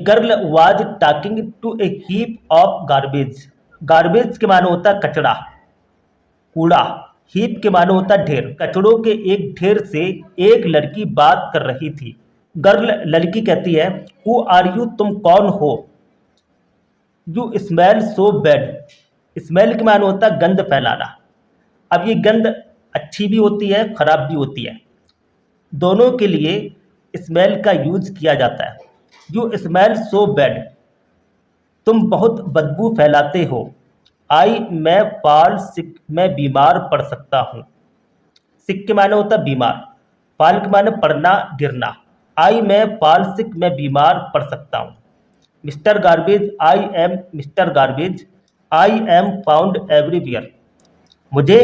Girl was talking to a heap of garbage. Garbage के माने होता है कचरा, कूड़ा। हीप के माने होता है ढेर। कचड़ों के एक ढेर से एक लड़की बात कर रही थी। गर्ल लड़की कहती है, हु आर यू, तुम कौन हो। You smell so bad. Smell के माने होता है गंध फैलाना। अब ये गंध अच्छी भी होती है, खराब भी होती है, दोनों के लिए स्मेल का यूज किया जाता है। यू स्मेल सो बैड, तुम बहुत बदबू फैलाते हो। आई, मैं फॉल सिक, मैं बीमार पड़ सकता हूँ। सिक के माने होता है बीमार, फॉल के माने पड़ना, गिरना। आई, मैं फॉल सिक, मैं बीमार पड़ सकता हूँ। Mister garbage, I am mister garbage, I M found everywhere, मुझे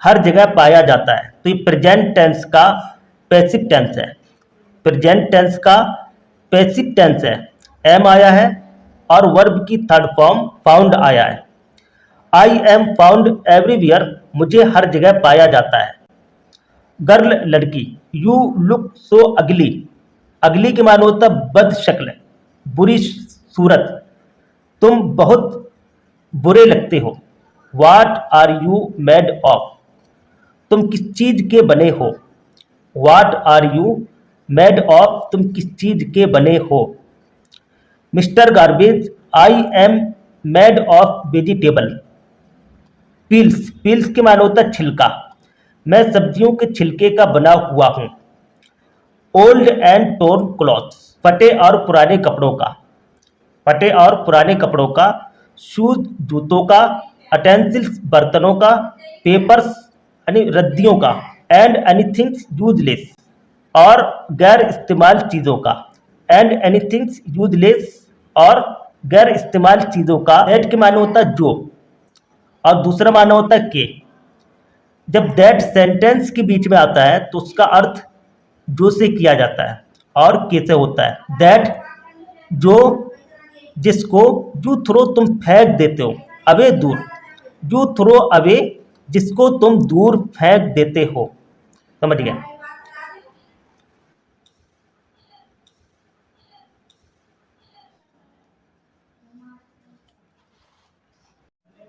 हर जगह पाया जाता है। तो ये प्रेजेंट टेंस का पैसिव टेंस है। प्रेजेंट टेंस का पैसिव टेंस है। एम आया है और वर्ब की थर्ड फॉर्म फाउंड आया है। आई एम फाउंड एवरीवेयर, मुझे हर जगह पाया जाता है। गर्ल लड़की, यू लुक सो अगली। अगली के माने होता बद शक्ल, बुरी सूरत। तुम बहुत बुरे लगते हो। What are you made of, तुम किस चीज के बने हो। What are you made of, तुम किस चीज के बने हो। Mister garbage, I am made of vegetable peels. Peels के माने होता है छिलका, मैं सब्जियों के छिलके का बना हुआ हूं। ओल्ड एंड टोर्न क्लॉथ्स, फटे और पुराने कपड़ों का। फटे और पुराने कपड़ों का। शूज, जूतों का। अटेंसिल्स, बर्तनों का। पेपर्स यानी रद्दियों का। एंड एनीथिंग्स यूजलेस, और गैर इस्तेमाल चीज़ों का। एंड एनीथिंग्स यूजलेस, और गैर इस्तेमाल चीज़ों का। दैट के माने होता है जो, और दूसरा माना होता है के। जब दैट सेंटेंस के बीच में आता है तो उसका अर्थ जो से किया जाता है और के से होता है। दैट, जो, जिसको। यू थ्रो, तुम फेंक देते हो। अवे, दूर। यू थ्रो अवे, जिसको तुम दूर फेंक देते हो। समझ गए।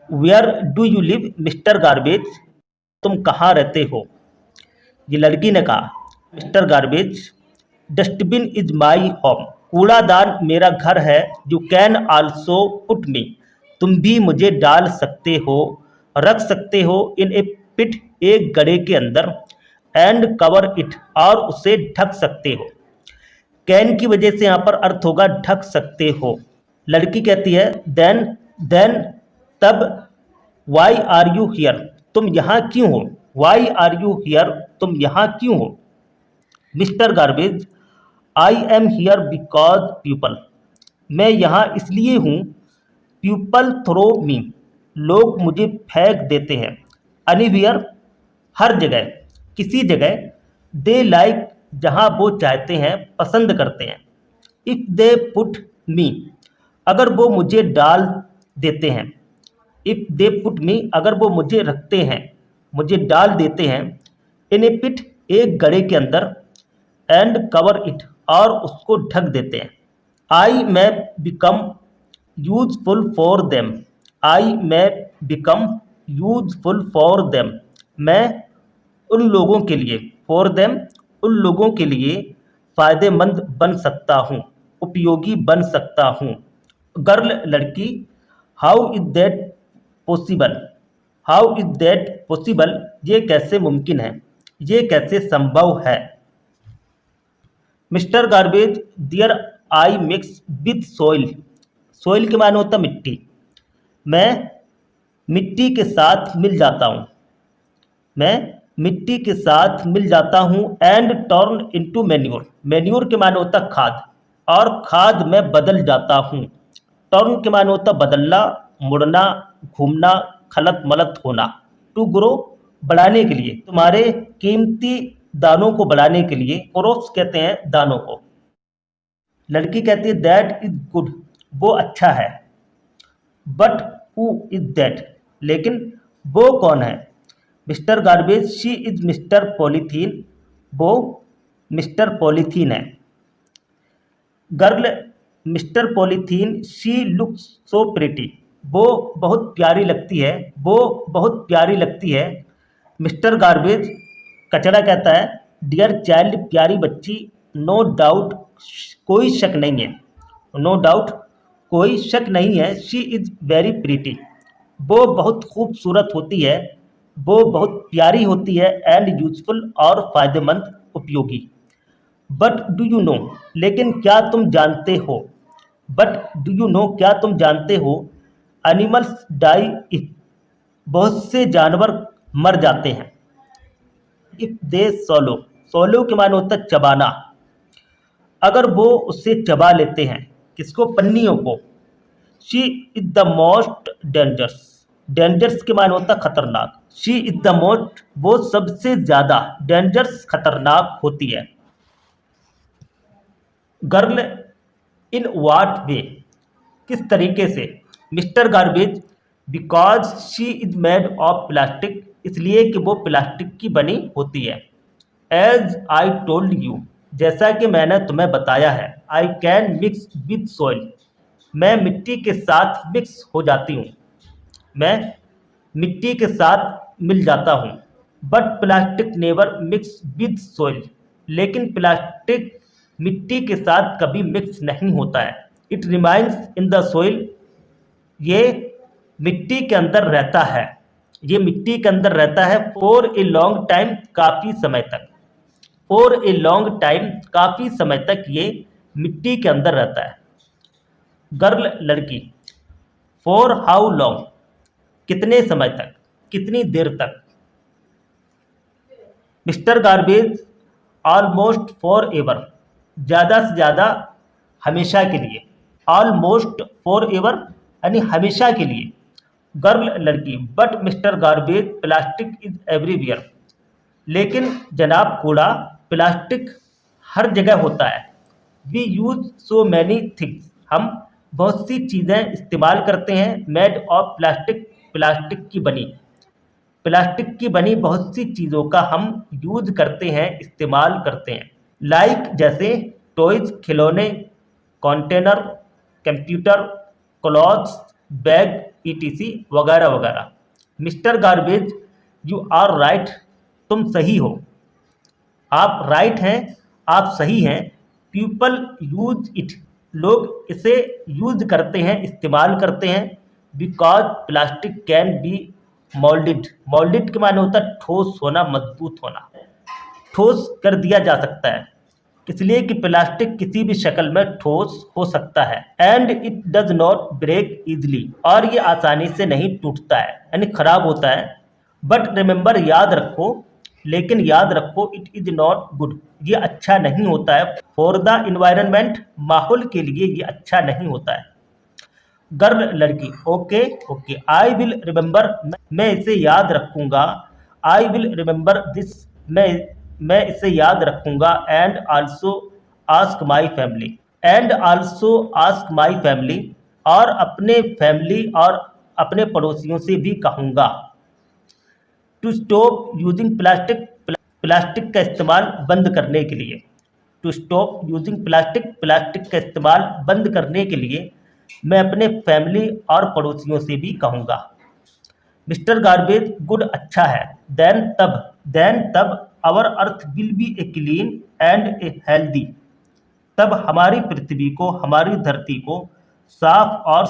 Where do you live mister garbage, तुम कहाँ रहते हो। ये लड़की ने कहा, mister garbage, dustbin is my home, कूड़ादान मेरा घर है। You can also put me, तुम भी मुझे डाल सकते हो, रख सकते हो। इन ए पिट, एक गड्ढे के अंदर। एंड कवर इट, और उसे ढक सकते हो। कैन की वजह से यहाँ पर अर्थ होगा ढक सकते हो। लड़की कहती है, देन, तब। वाई आर यू हियर, तुम यहाँ क्यों हो। वाई आर यू हियर, तुम यहाँ क्यों हो। Mister garbage, I am here because people, मैं यहाँ इसलिए हूँ। पीपल थ्रो मी, लोग मुझे फेंक देते हैं। एनीवेयर, हर जगह, किसी जगह। दे लाइक, जहाँ वो चाहते हैं, पसंद करते हैं। इफ दे पुट मी, अगर वो मुझे डाल देते हैं। इफ दे पुट मी, अगर वो मुझे रखते हैं, मुझे डाल देते हैं। इन ए पिट, एक गड्ढे के अंदर। एंड कवर इट, और उसको ढक देते हैं। I may become useful for them, I may become useful for them, मैं उन लोगों के लिए। फॉर देम, उन लोगों के लिए फ़ायदेमंद बन सकता हूँ, उपयोगी बन सकता हूँ। गर्ल लड़की, how is that possible, how is that possible, ये कैसे मुमकिन है, ये कैसे संभव है। Mister garbage, there I mix with soil, soil के माने होता मिट्टी, मैं मिट्टी के साथ मिल जाता हूँ, मैं मिट्टी के साथ मिल जाता हूँ। And turn into manure, manure के माने होता खाद, और खाद में बदल जाता हूँ। टर्न के माने होता बदलना, मुड़ना, घूमना, खलत मलत होना। टू ग्रो, बढ़ाने के लिए, तुम्हारे कीमती दानों को बढ़ाने के लिए। क्रॉप्स कहते हैं दानों को। लड़की कहती है, दैट इज गुड, वो अच्छा है। बट हु इज दैट, लेकिन वो कौन है। Mister garbage, she is mister polythene, वो मिस्टर पॉलीथीन है। Girl mister polythene she looks so pretty, वो बहुत प्यारी लगती है, वो बहुत प्यारी लगती है। मिस्टर गार्बेज, कचरा कहता है, डियर चाइल्ड, प्यारी बच्ची, नो डाउट, कोई शक नहीं है, नो डाउट, कोई शक नहीं है, शी इज़ वेरी प्रीटी, वो बहुत खूबसूरत होती है, वो बहुत प्यारी होती है, एंड यूजफुल और फ़ायदेमंद, उपयोगी। बट डू यू नो, लेकिन क्या तुम जानते हो, बट डू यू नो, क्या तुम जानते हो, एनिमल्स डाई इफ, बहुत से जानवर मर जाते हैं, इफ दे सोलो, सोलो के माने होता है चबाना, अगर वो उससे चबा लेते हैं, किसको, पन्नियों को। She is the most dangerous, dangerous के माने होता है खतरनाक, शी इज द मोस्ट, वो सबसे ज्यादा, डेंजरस खतरनाक होती है। गर्ल, इन वाट वे, किस तरीके से। Mister garbage, because she is made of plastic, इसलिए कि वो प्लास्टिक की बनी होती है। एज आई टोल्ड यू, जैसा कि मैंने तुम्हें बताया है। I can mix with soil, मैं मिट्टी के साथ मिक्स हो जाती हूँ, मैं मिट्टी के साथ मिल जाता हूँ। But plastic never mix with soil, लेकिन प्लास्टिक मिट्टी के साथ कभी मिक्स नहीं होता है। It remains in the soil, ये मिट्टी के अंदर रहता है, ये मिट्टी के अंदर रहता है, फॉर ए लॉन्ग टाइम, काफ़ी समय तक, फॉर ए लॉन्ग टाइम, काफ़ी समय तक ये मिट्टी के अंदर रहता है। गर्ल, लड़की, फॉर हाउ लॉन्ग, कितने समय तक, कितनी देर तक। Mister garbage, almost for ever, ज़्यादा से ज़्यादा, हमेशा के लिए, ऑलमोस्ट फॉर एवर यानी हमेशा के लिए। गर्ल, लड़की, but mister garbage, plastic is everywhere, लेकिन जनाब कूड़ा, प्लास्टिक हर जगह होता है। We use so many things, हम बहुत सी चीज़ें इस्तेमाल करते हैं, मेड ऑफ प्लास्टिक, प्लास्टिक की बनी, प्लास्टिक की बनी बहुत सी चीज़ों का हम यूज करते हैं, इस्तेमाल करते हैं। लाइक जैसे, टॉयज खिलौने, container computer, clothes bag, etc वगैरह वगैरह। Mister garbage, you are right, तुम सही हो, आप राइट हैं, आप सही हैं। पीपल यूज इट, लोग इसे यूज करते हैं, इस्तेमाल करते हैं। Because plastic can be moulded, moulded के माने होता है ठोस होना, मजबूत होना, ठोस कर दिया जा सकता है, इसलिए कि प्लास्टिक किसी भी शक्ल में ठोस हो सकता है। And it does not break easily, और ये आसानी से नहीं टूटता है, यानी खराब होता है। बट रिमेंबर, याद रखो, लेकिन याद रखो, इट इज नॉट गुड, ये अच्छा नहीं होता है। फॉर द इन्वायरमेंट, माहौल के लिए ये अच्छा नहीं होता है। गर्ल, लड़की, okay okay, I will remember, मैं इसे याद रखूंगा। आई विल रिमेंबर दिस, मैं इसे याद रखूंगा। And also ask my family, and also ask my family, और अपने फैमिली और अपने पड़ोसियों से भी कहूँगा। To stop using plastic, plastic का इस्तेमाल बंद करने के लिए। To stop using plastic, plastic का इस्तेमाल बंद करने के लिए मैं अपने फैमिली और पड़ोसियों से भी कहूँगा। मिस्टर गार्बेज, गुड, अच्छा है। देन तब our earth will be a clean and a healthy, तब हमारी पृथ्वी को, हमारी धरती को साफ और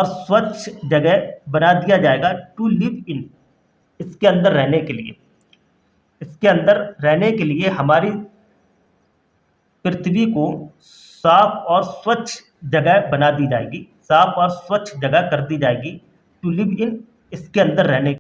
स्वच्छ जगह बना दिया जाएगा। टू लिव इन, इसके अंदर रहने के लिए, इसके अंदर रहने के लिए हमारी पृथ्वी को साफ और स्वच्छ जगह बना दी जाएगी, साफ और स्वच्छ जगह कर दी जाएगी। टू लिव इन, इसके अंदर रहने